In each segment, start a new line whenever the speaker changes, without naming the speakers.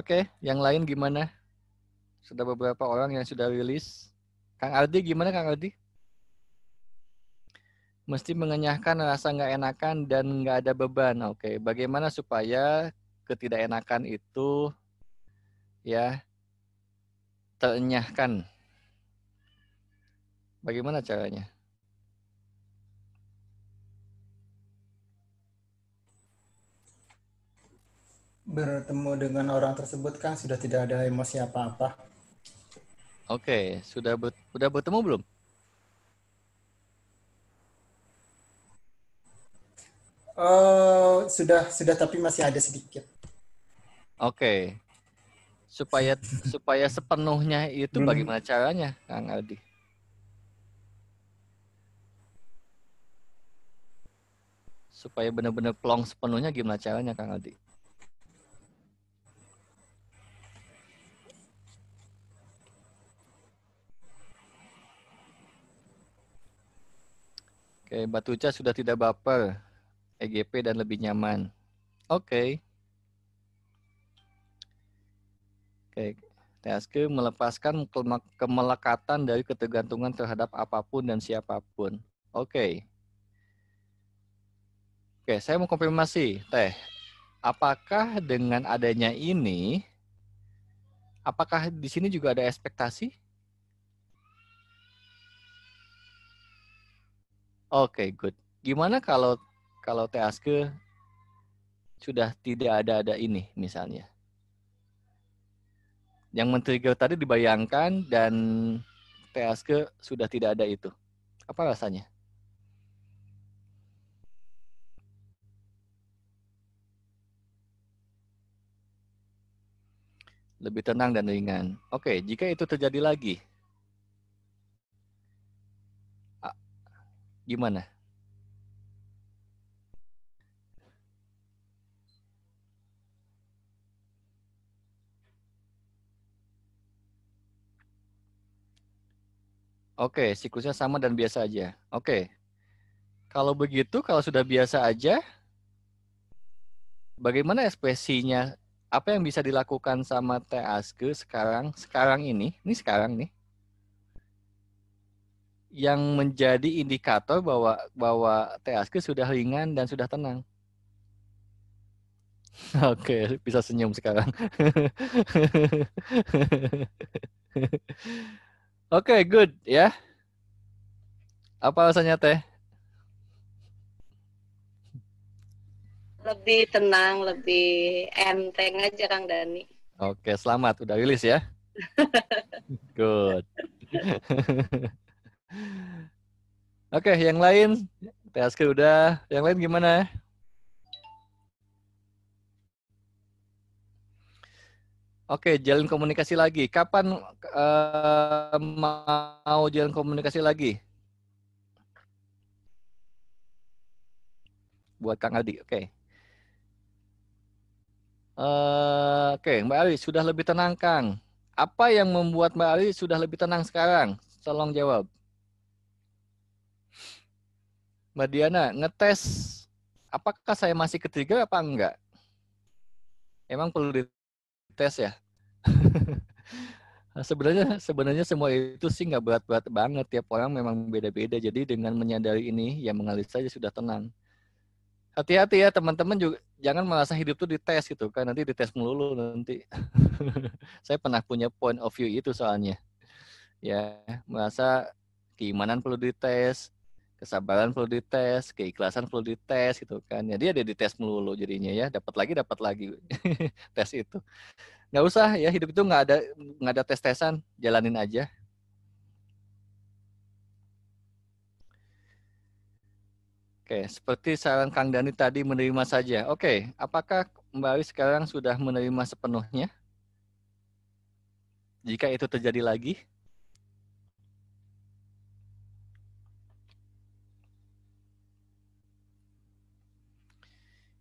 Oke, yang lain gimana? Sudah beberapa orang yang sudah rilis. Kang Ardi gimana Kang Ardi? Mesti mengenyahkan, rasa nggak enakan dan nggak ada beban. Oke, bagaimana supaya ketidakenakan itu ya terenyahkan? Bagaimana caranya?
Bertemu dengan orang tersebut kan sudah tidak ada emosi apa-apa.
Oke, sudah bertemu belum?
Oh, sudah tapi masih ada sedikit.
Oke, supaya supaya sepenuhnya itu
Belum.
bagaimana caranya, Kang Ardi? Supaya benar-benar plong sepenuhnya gimana caranya, Kang Ardi? Oke, Batuca sudah tidak baper, EGP dan lebih nyaman. Oke. Oke, TSK melepaskan kemelekatan dari ketergantungan terhadap apapun dan siapapun. Oke. Oke, saya mau konfirmasi, Teh. Apakah dengan adanya ini, apakah di sini juga ada ekspektasi? Oke, good. Gimana kalau TSK sudah tidak ada ini misalnya? Yang men-trigger tadi dibayangkan dan TSK sudah tidak ada itu. Apa rasanya? Lebih tenang dan ringan. Oke, jika itu terjadi lagi, gimana? Oke, siklusnya sama dan biasa aja. Oke, kalau begitu, kalau sudah biasa aja, bagaimana ekspresinya? Apa yang bisa dilakukan sama Teh Aske sekarang ini sekarang nih, yang menjadi indikator bahwa Teh Aske sudah ringan dan sudah tenang. Oke, bisa senyum sekarang. Oke, good ya. Apa alasannya Teh?
Lebih tenang, lebih enteng aja Kang Dani.
Oke, selamat udah rilis ya. Good. Oke, yang lain TSK udah. Yang lain gimana? Oke, jalin komunikasi lagi. Kapan mau jalin komunikasi lagi? Buat Kang Aldi. Oke. Oke, Mbak Ali sudah lebih tenang, Kang. Apa yang membuat Mbak Ali sudah lebih tenang sekarang? Tolong jawab. Mbak Diana, ngetes apakah saya masih ketiga apa enggak? Emang perlu dites ya? Sebenarnya semua itu sih nggak berat-berat banget. Tiap orang memang beda-beda. Jadi dengan menyadari ini, ya mengalir saja sudah tenang. Hati-hati ya teman-teman juga. Jangan merasa hidup tuh dites gitu kan. Nanti dites melulu nanti. Saya pernah punya point of view itu soalnya. Ya, merasa keimanan perlu dites, kesabaran perlu dites, keikhlasan perlu dites gitu kan. Jadi ada dites melulu jadinya ya. Dapat lagi tes itu. Nggak usah ya, hidup itu nggak ada tes-tesan, jalanin aja. Oke, seperti saran Kang Dani tadi menerima saja. Oke, apakah Mbak Aris sekarang sudah menerima sepenuhnya? Jika itu terjadi lagi?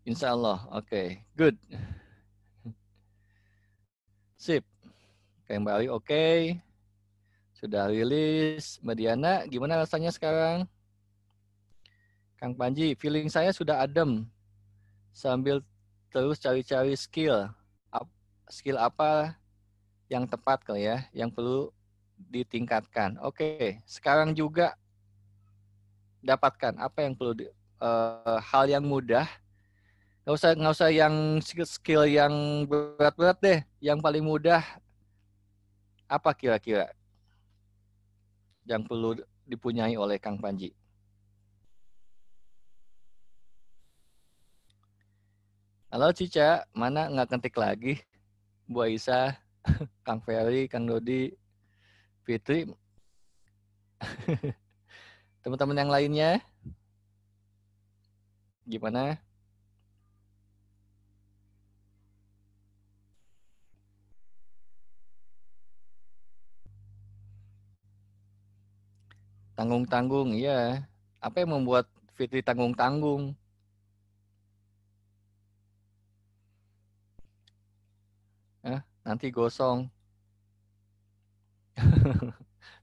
Insya Allah, oke, good. Sip. Oke, Mbak Ali oke. Sudah rilis. Mbak Diana, gimana rasanya sekarang? Kang Panji, feeling saya sudah adem. Sambil terus cari-cari skill. skill apa yang tepat kali ya, yang perlu ditingkatkan. Oke, sekarang juga dapatkan apa yang perlu hal yang mudah. Nggak usah yang skill yang berat-berat deh. Yang paling mudah apa kira-kira yang perlu dipunyai oleh Kang Panji? Halo Cica, mana nggak ketik lagi? Bu Aisyah, Kang Ferry, Kang Dodi, Fitri, teman-teman yang lainnya, gimana? Tanggung-tanggung, iya. Apa yang membuat Fitri tanggung-tanggung? Nanti gosong.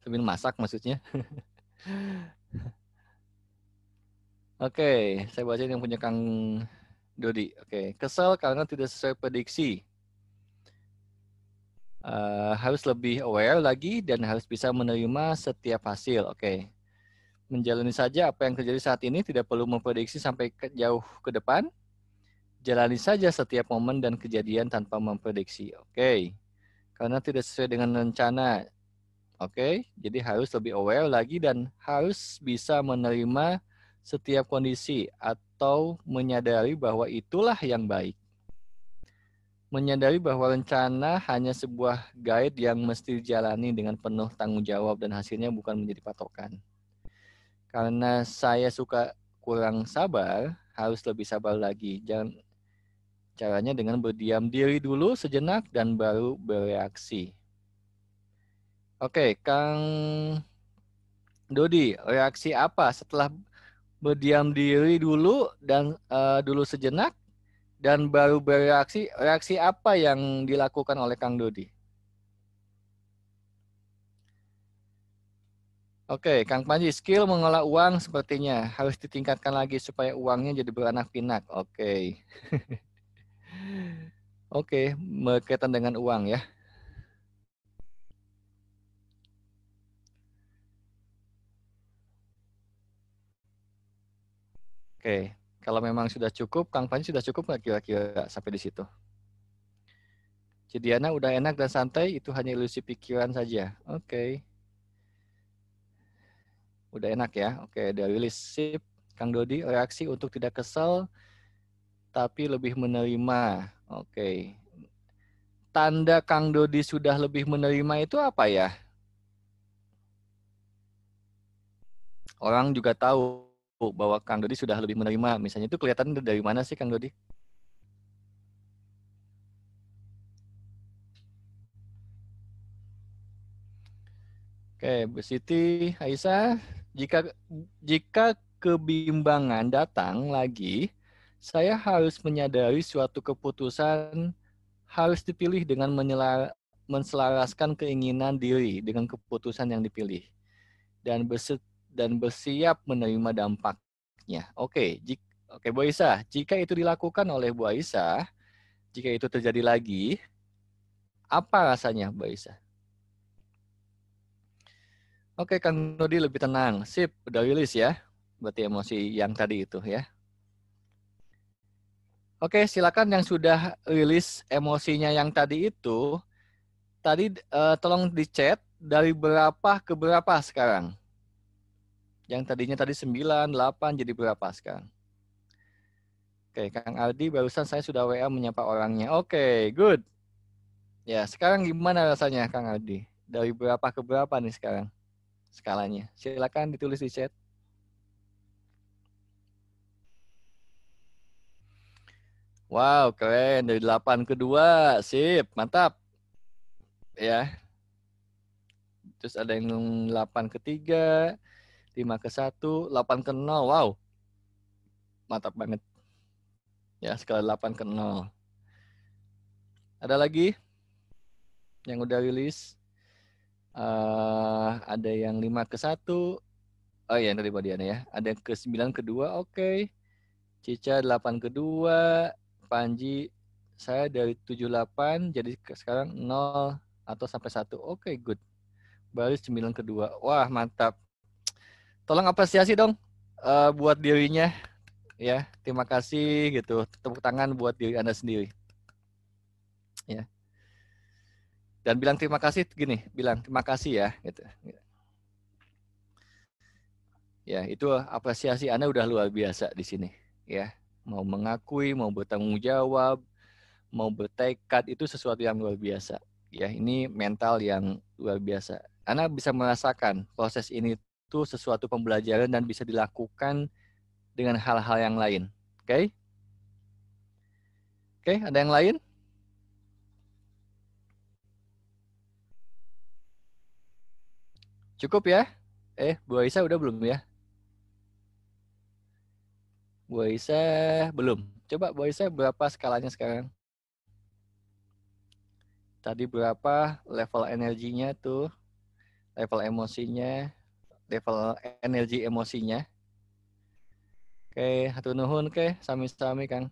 Sambil masak maksudnya. Oke, saya bacain yang punya Kang Dodi. Oke, kesal karena tidak sesuai prediksi. Harus lebih aware lagi dan harus bisa menerima setiap hasil. Oke, menjalani saja apa yang terjadi saat ini, tidak perlu memprediksi sampai jauh ke depan. Jalani saja setiap momen dan kejadian tanpa memprediksi. Oke, karena tidak sesuai dengan rencana. Oke, jadi harus lebih aware lagi dan harus bisa menerima setiap kondisi atau menyadari bahwa itulah yang baik. Menyadari bahwa rencana hanya sebuah guide yang mesti dijalani dengan penuh tanggung jawab dan hasilnya bukan menjadi patokan. Karena saya suka kurang sabar, harus lebih sabar lagi. Caranya dengan berdiam diri dulu sejenak dan baru bereaksi. Oke, Kang Dodi, reaksi apa setelah berdiam diri dulu dan dulu sejenak dan baru bereaksi? Reaksi apa yang dilakukan oleh Kang Dodi? Oke, Kang Panji, skill mengolah uang sepertinya harus ditingkatkan lagi supaya uangnya jadi beranak pinak. Oke. Oke, berkaitan dengan uang ya. Oke, kalau memang sudah cukup, Kang Panji sudah cukup nggak kira-kira sampai di situ? Cidiana udah enak dan santai, itu hanya ilusi pikiran saja. Oke. Udah enak ya. Oke, udah rilis. Sip. Kang Dodi, reaksi untuk tidak kesal, tapi lebih menerima. Oke. Tanda Kang Dodi sudah lebih menerima itu apa ya? Orang juga tahu bahwa Kang Dodi sudah lebih menerima. Misalnya itu kelihatan dari mana sih Kang Dodi? Oke, Bu Siti, Aisyah, jika kebimbangan datang lagi, saya harus menyadari suatu keputusan harus dipilih dengan menselaraskan keinginan diri dengan keputusan yang dipilih dan bersiap menerima dampaknya. Oke, Bu Aisyah, jika itu dilakukan oleh Bu Aisyah, jika itu terjadi lagi, apa rasanya, Bu Aisyah? Oke, Kang Nodi lebih tenang. Sip, udah rilis ya. Berarti emosi yang tadi itu ya. Oke, silakan yang sudah rilis emosinya yang tadi itu, tolong di chat dari berapa ke berapa sekarang. Yang tadinya tadi 9, 8 jadi berapa sekarang? Oke, Kang Aldi barusan saya sudah WA menyapa orangnya. Oke, good. Ya, sekarang gimana rasanya Kang Aldi? Dari berapa ke berapa nih sekarang skalanya? Silakan ditulis di chat. Wow, keren. Dari 8 ke 2. Sip, mantap. Ya. Terus ada yang 8 ke 3, 5 ke 1, 8 ke 0. Wow, mantap banget. Ya, skala 8 ke 0. Ada lagi yang udah rilis? Ada yang 5 ke 1. Oh iya, yang tadi Badiana ya. Ada yang ke 9 ke 2, oke. Cica 8 ke 2. Panji Saya dari 78 jadi sekarang 0 atau sampai 1. Oke, good. Baris 9 kedua. Wah, mantap. Tolong apresiasi dong buat dirinya ya. Terima kasih gitu. Tepuk tangan buat diri Anda sendiri. Ya. Dan bilang terima kasih gini, bilang terima kasih ya gitu. Ya, itu apresiasi Anda udah luar biasa di sini ya. Mau mengakui, mau bertanggung jawab, mau bertekad itu sesuatu yang luar biasa. Ya, ini mental yang luar biasa. Anda bisa merasakan proses ini itu sesuatu pembelajaran dan bisa dilakukan dengan hal-hal yang lain. Oke? Oke, ada yang lain? Cukup ya? Bu Aisyah udah belum ya? Bu Aisyah belum. Coba Bu Aisyah berapa skalanya sekarang? Tadi berapa level energinya tuh? Level emosinya, level energi emosinya. Oke, hatur nuhun ke, sami-sami Kang.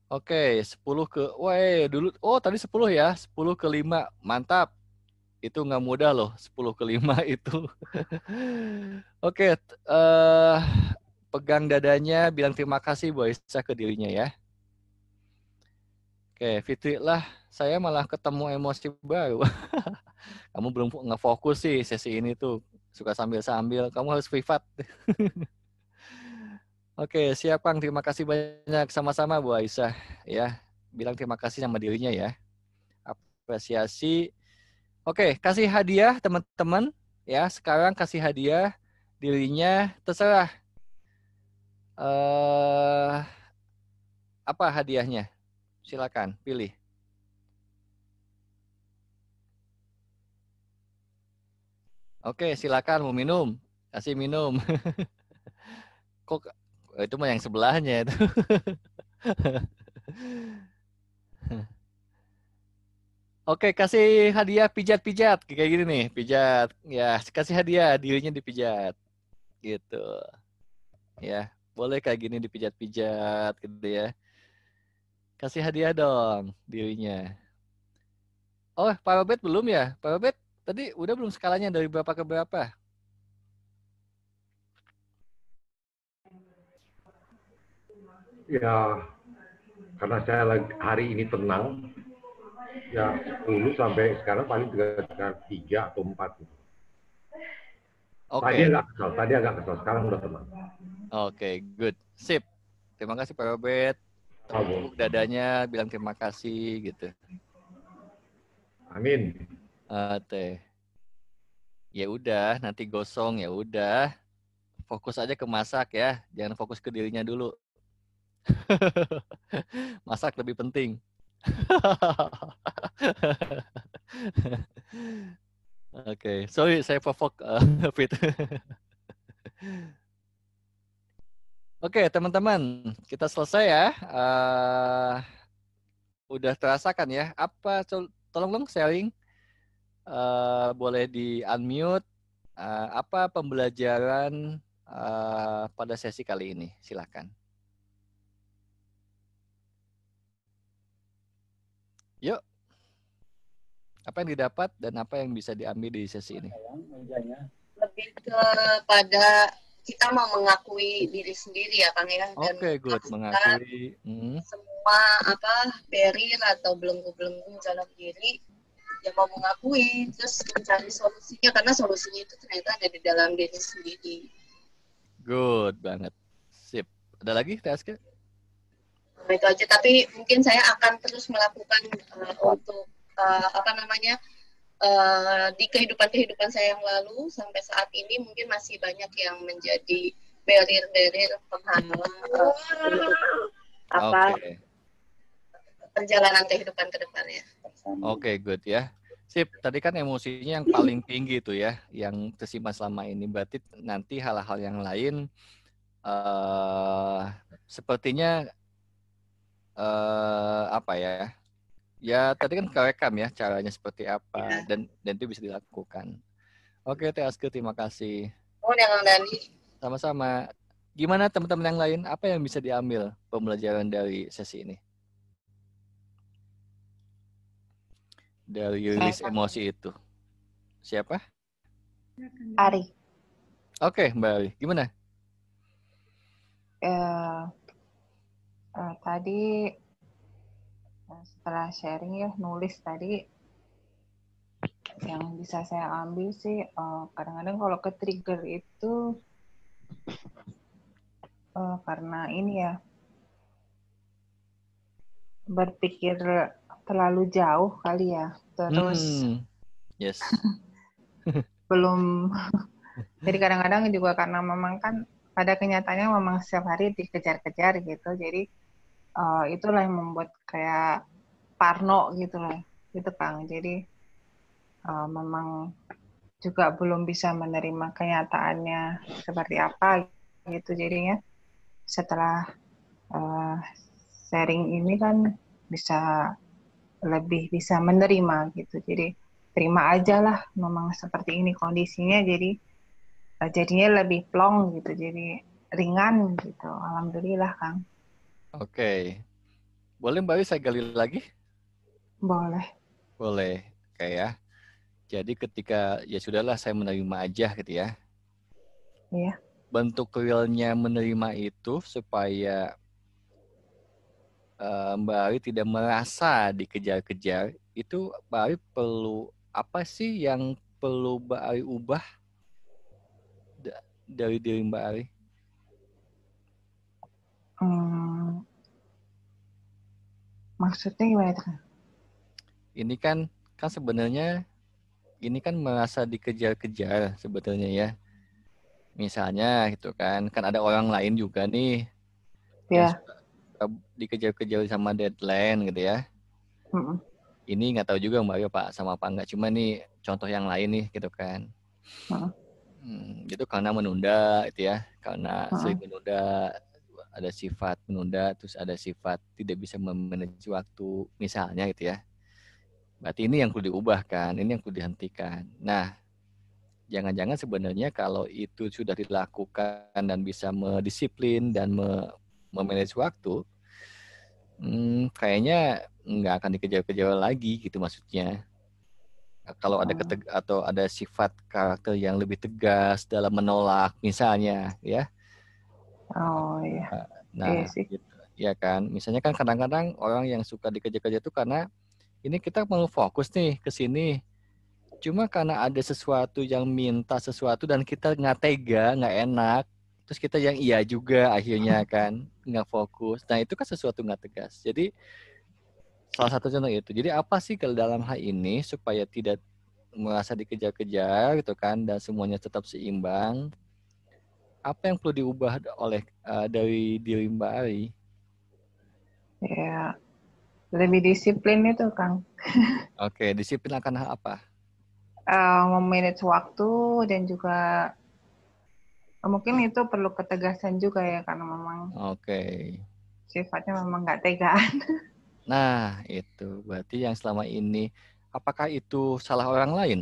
Oke, 10 ke, dulu, tadi 10 ya, 10 ke 5, mantap. Itu nggak mudah loh, 10 ke 5 itu. Oke, pegang dadanya, bilang terima kasih Bu Aisyah ke dirinya ya. Oke, Fitri lah, saya malah ketemu emosi baru. Kamu belum ngefokus sih sesi ini tuh, suka sambil-sambil, kamu harus privat. Oke, siap Kang, terima kasih banyak sama-sama Bu Aisyah ya. Bilang terima kasih sama dirinya ya. Apresiasi. Oke, kasih hadiah teman-teman ya. Sekarang kasih hadiah dirinya terserah. Apa hadiahnya? Silakan pilih. Oke, silakan mau minum. Kasih minum. Kok itu mah yang sebelahnya itu. Oke, kasih hadiah pijat-pijat kayak gini nih, pijat. Ya, kasih hadiah dirinya dipijat. Gitu. Ya, boleh kayak gini dipijat-pijat gitu ya. Kasih hadiah dong dirinya. Oh, Pak Robert belum ya? Pak Robert tadi udah belum skalanya dari berapa ke berapa?
Ya, karena saya hari ini tenang, ya 10 sampai sekarang paling sekitar 3 atau 4.
Oke.
Tadi agak kesal, sekarang udah tenang.
Oke, good. Sip. Terima kasih Pak Robert. Tepuk dadanya, bilang terima kasih gitu.
Amin.
Teh. Ya udah, nanti gosong ya udah. Fokus aja ke masak ya, jangan fokus ke dirinya dulu. Masak lebih penting. Oke, sorry saya provok Fit. Oke, teman-teman, kita selesai ya. Udah terasa kan ya? Apa tolong dong sharing. Boleh di unmute. Apa pembelajaran pada sesi kali ini? Silakan. Yuk. Apa yang didapat dan apa yang bisa diambil di sesi ini?
Lebih kepada kita mau mengakui diri sendiri ya Kang ya.
Oke, good. Mengakui.
Semua barrier atau belenggu-belenggu dalam diri ya mau mengakui, terus mencari solusinya karena solusinya itu ternyata ada di dalam diri sendiri.
Good banget. Sip. Ada lagi, Teaske?
Itu aja, tapi mungkin saya akan terus melakukan untuk di kehidupan saya yang lalu sampai saat ini mungkin masih banyak yang menjadi barrier penghalang untuk perjalanan kehidupan ke depannya.
Oke, good ya. Sip, tadi kan emosinya yang paling tinggi itu ya, yang tersimpan selama ini. Berarti nanti hal-hal yang lain sepertinya apa ya? Ya tadi kan kerekam ya caranya seperti apa dan itu bisa dilakukan. Oke, Teh Aske, terima kasih.
Oh, Kang Dani.
Sama-sama. Gimana teman-teman yang lain? Apa yang bisa diambil pembelajaran dari sesi ini? dari
Saya
rilis emosi itu? Siapa?
Ari.
Oke, Mbak Ari. Gimana?
Eh, tadi setelah sharing ya, nulis tadi yang bisa saya ambil sih kadang-kadang kalau ke trigger itu karena ini ya berpikir terlalu jauh kali ya, terus
Yes.
belum. Jadi kadang-kadang juga karena memang kan pada kenyataannya memang setiap hari dikejar-kejar gitu, jadi itulah yang membuat kayak parno gitu lah, gitu Kang. Jadi memang juga belum bisa menerima kenyataannya seperti apa gitu. Jadinya setelah sharing ini kan bisa lebih bisa menerima gitu. Jadi terima aja lah memang seperti ini kondisinya. Jadi jadinya lebih plong gitu. Jadi ringan gitu. Alhamdulillah Kang.
Oke. Boleh Mbak Ari saya gali lagi?
Boleh.
Boleh. Oke ya. Jadi ketika ya sudahlah saya menerima aja gitu ya.
Iya.
Bentuk realnya menerima itu supaya Mbak Ari tidak merasa dikejar-kejar, itu Mbak Ari perlu apa sih yang perlu Mbak Ari ubah dari diri Mbak Ari?
Maksudnya gimana Kang?
Ini kan sebenarnya ini kan merasa dikejar-kejar sebetulnya ya. Misalnya gitu kan ada orang lain juga nih yang
Ya.
suka dikejar-kejar sama deadline gitu ya. Ini nggak tahu juga Mbak Ari Pak sama apa enggak, cuma nih contoh yang lain nih gitu kan. Itu karena menunda itu ya, karena sering menunda, ada sifat menunda, terus ada sifat tidak bisa memanage waktu misalnya gitu ya. Berarti ini yang perlu diubah kan, ini yang perlu dihentikan. Nah, jangan-jangan sebenarnya kalau itu sudah dilakukan dan bisa mendisiplin dan memanage waktu, kayaknya nggak akan dikejar-kejar lagi gitu maksudnya. Kalau ada atau ada sifat karakter yang lebih tegas dalam menolak misalnya ya.
Oh iya.
Nah,
Iya sih.
gitu. Ya kan. Misalnya kan kadang-kadang orang yang suka dikejar-kejar itu karena ini kita mau fokus nih ke sini. Cuma karena ada sesuatu yang minta sesuatu dan kita nggak tega, nggak enak. Terus kita yang iya juga akhirnya kan nggak fokus. Nah itu kan sesuatu nggak tegas. Jadi salah satu contoh itu. Jadi apa sih kalau dalam hal ini supaya tidak merasa dikejar-kejar gitu kan dan semuanya tetap seimbang? Apa yang perlu diubah oleh dari diri Mbak Ari?
Ya, lebih disiplin itu Kang.
Oke, disiplin akan hal apa?
Memanage waktu dan juga mungkin itu perlu ketegasan juga ya karena memang sifatnya memang nggak tegaan.
Nah, itu berarti yang selama ini apakah itu salah orang lain?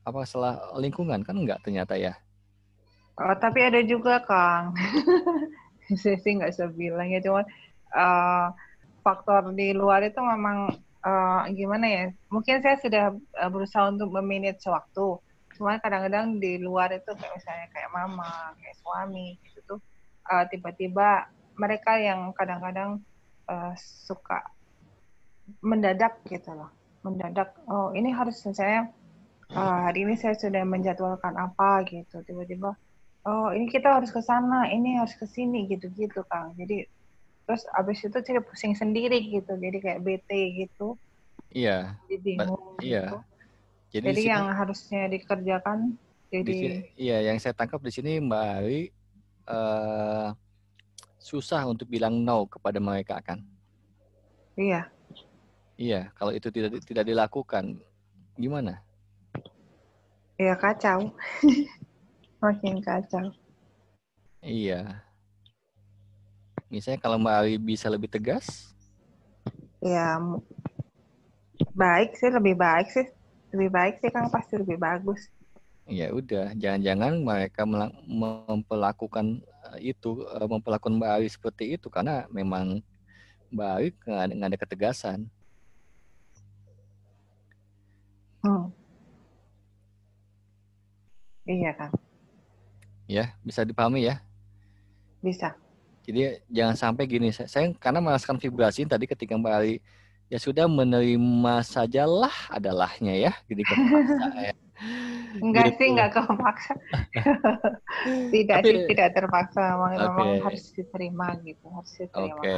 Apa salah lingkungan? Kan enggak ternyata ya.
Tapi ada juga Kang. Saya sih nggak bisa bilang ya, cuman faktor di luar itu memang gimana ya? Mungkin saya sudah berusaha untuk memanage waktu. Cuma kadang-kadang di luar itu kayak misalnya kayak mama, kayak suami gitu tuh tiba-tiba mereka yang kadang-kadang suka mendadak gitu loh. Mendadak, oh ini harus saya hari ini saya sudah menjadwalkan apa gitu. Tiba-tiba oh ini kita harus ke sana, ini harus ke sini gitu-gitu Kang. Jadi terus abis itu saya pusing sendiri gitu, jadi kayak bete gitu.
Iya.
Jadi bingung gitu. Jadi
sini,
yang harusnya dikerjakan jadi
iya, yang saya tangkap di sini Mbak Ari susah untuk bilang no kepada mereka kan?
Iya.
Iya, kalau itu tidak dilakukan gimana?
Ya kacau. Makin kacau.
Iya. Misalnya kalau Mbak Ari bisa lebih tegas?
Ya baik sih, lebih baik sih. Lebih baik sih Kang, pasti lebih bagus.
Ya udah, jangan-jangan mereka memperlakukan Mbak Ari seperti itu karena memang Mbak Ari nggak ada ketegasan.
Iya kan,
Ya, bisa dipahami ya.
bisa.
Jadi jangan sampai gini, saya karena merasakan vibrasi tadi ketika Mbak Ali ya sudah menerima sajalah adalahnya ya, jadi kepaksa ya.
Enggak sih,
Gitu.
enggak kepaksa. Tidak
Tapi
sih, tidak terpaksa.
oke,
Memang harus diterima gitu, harus diterima.
oke.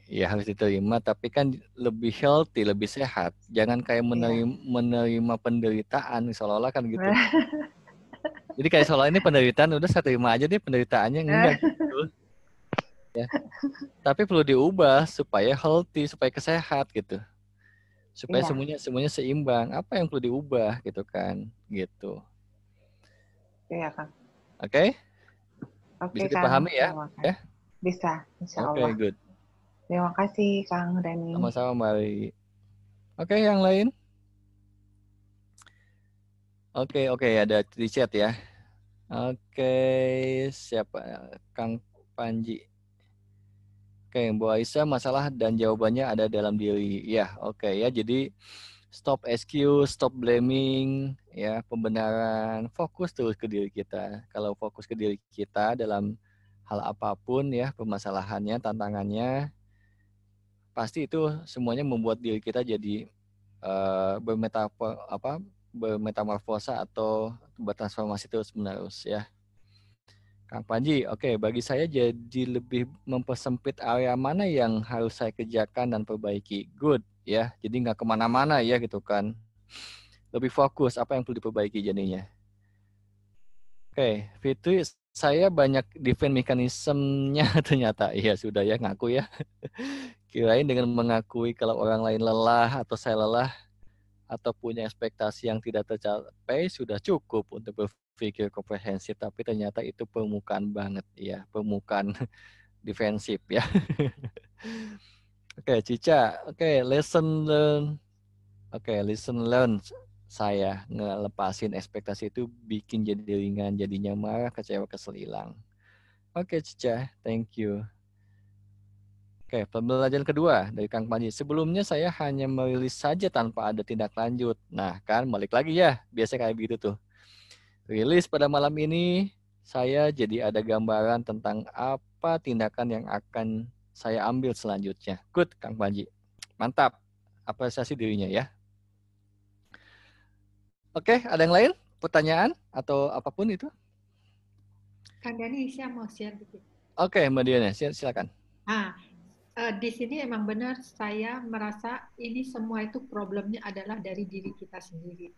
Ya harus diterima, tapi kan lebih healthy, lebih sehat. Jangan kayak
Iya.
menerima penderitaan, seolah-olah kan gitu. Jadi kayak seolah ini penderitaan, udah saya terima aja deh penderitaannya, enggak gitu. Ya. Tapi perlu diubah supaya healthy, supaya kesehat gitu. Supaya
Iya,
semuanya seimbang. Apa yang perlu diubah gitu kan? Gitu.
iya kan.
Oke?
Oke
Bisa
Kang,
dipahami ya?
terima
Ya.
kasih. Bisa, insya
Oke,
Allah.
good.
Terima kasih Kang Dani.
Sama-sama Mari. Oke, yang lain? Oke, ada di chat ya. Oke, siapa? Kang Panji. Oke, Bu Aisyah, masalah dan jawabannya ada dalam diri. Ya, oke ya. Jadi stop excuse, stop blaming, ya, pembenaran, fokus terus ke diri kita. Kalau fokus ke diri kita dalam hal apapun ya, permasalahannya, tantangannya, pasti itu semuanya membuat diri kita jadi bermetamorfosa atau bertransformasi terus menerus ya. Kang Panji, oke, bagi saya jadi lebih mempersempit area mana yang harus saya kerjakan dan perbaiki. Good, ya. Jadi nggak kemana-mana ya gitu kan. Lebih fokus apa yang perlu diperbaiki jadinya. Oke, Fitri, saya banyak defense mekanismenya ternyata. Iya, sudah ya, ngaku ya. Kirain dengan mengakui kalau orang lain lelah atau saya lelah, atau punya ekspektasi yang tidak tercapai sudah cukup untuk berpikir komprehensif, tapi ternyata itu permukaan banget ya, permukaan defensif ya. Oke, Cica, lesson learn. Lesson learn, saya ngelepasin ekspektasi itu bikin jadi ringan, jadinya marah, kecewa, kesel, hilang. Oke, Cica, thank you. Oke, pembelajaran kedua dari Kang Panji. Sebelumnya saya hanya merilis saja tanpa ada tindak lanjut. Nah, kan balik lagi ya. Biasa kayak begitu tuh. Rilis pada malam ini, saya jadi ada gambaran tentang apa tindakan yang akan saya ambil selanjutnya. Good, Kang Panji. Mantap. Apresiasi dirinya ya. Oke, ada yang lain? Pertanyaan atau apapun itu?
Kang Dani, saya mau share dikit.
Oke, Mbak Diana, silakan.
Di sini emang benar saya merasa ini semua itu problemnya adalah dari diri kita sendiri.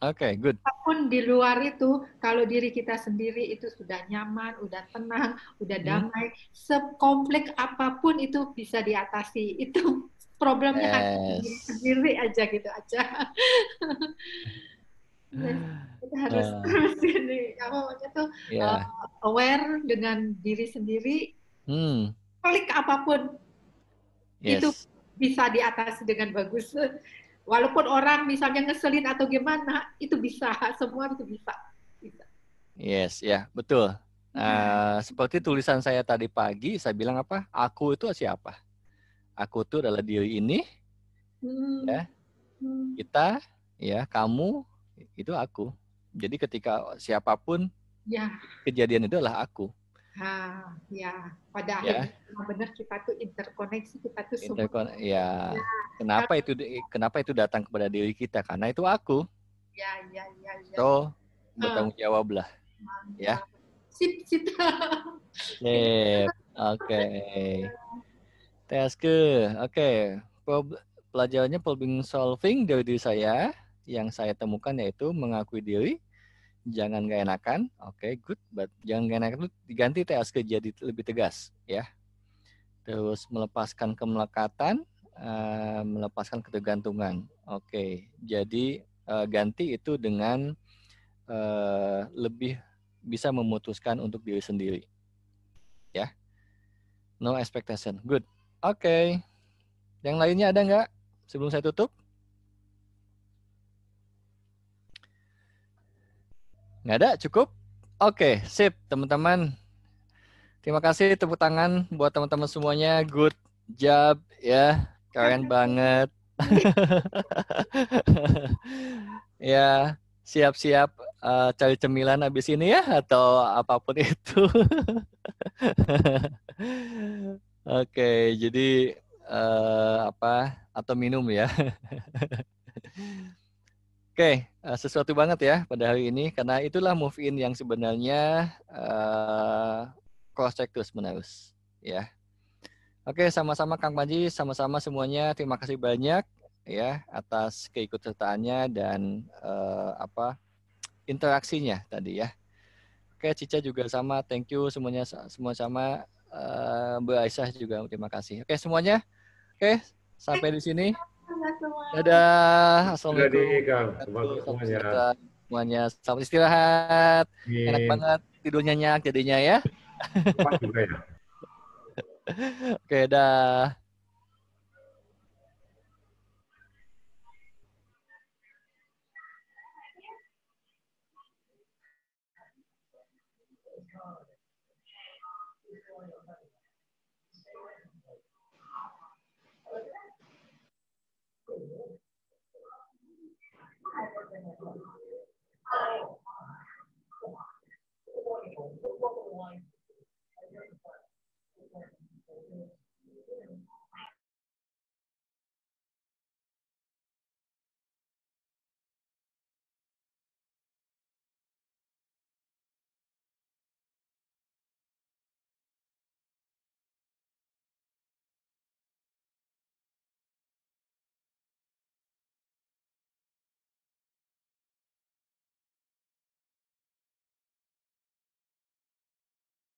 Oke, good.
Apapun di luar itu, kalau diri kita sendiri itu sudah nyaman, udah tenang, udah damai, sekompleks apapun itu bisa diatasi. Itu problemnya hanya diri sendiri aja gitu aja. Kita harus ini aware dengan diri sendiri. Klik apapun itu bisa diatasi dengan bagus. Walaupun orang misalnya ngeselin atau gimana, itu bisa, semua itu bisa.
Yes, ya, betul. Seperti tulisan saya tadi pagi, saya bilang apa? Aku itu siapa? Aku itu adalah diri ini, ya, kita, ya, kamu, itu aku. Jadi ketika siapapun, kejadian itu adalah aku.
Pada akhirnya benar kita tuh interkoneksi, kita tuh semua.
Kenapa itu datang kepada diri kita? Karena itu aku. So, bertanggung jawablah. Ya.
Sip.
Oke. Task. Oke. Pelajarannya problem solving dari diri saya. Yang saya temukan yaitu mengakui diri. Jangan gak enakan, good, but jangan gak enakan itu diganti task jadi lebih tegas, ya. Terus melepaskan kemelekatan, melepaskan ketergantungan. Jadi ganti itu dengan lebih bisa memutuskan untuk diri sendiri, ya. No expectation, good. Yang lainnya ada nggak sebelum saya tutup? Nggak ada, cukup? Sip, teman-teman. Terima kasih, tepuk tangan buat teman-teman semuanya. Good job, ya. Keren banget. Ya, siap-siap cari cemilan habis ini ya, atau apapun itu. Oke, jadi atau minum ya. Oke, sesuatu banget ya pada hari ini, karena itulah move in yang sebenarnya cross check terus menerus ya. Oke, sama-sama Kang Panji, sama-sama semuanya, terima kasih banyak ya atas keikutsertaannya dan interaksinya tadi ya. Oke, Cica juga sama, thank you semuanya, semua sama. Bu Aisyah juga terima kasih. Oke semuanya, oke sampai di sini. Dadah, assalamualaikum. Semuanya selamat istirahat. Enak banget tidurnya nyenyak jadinya ya.
Juga ya.
Oke, dah.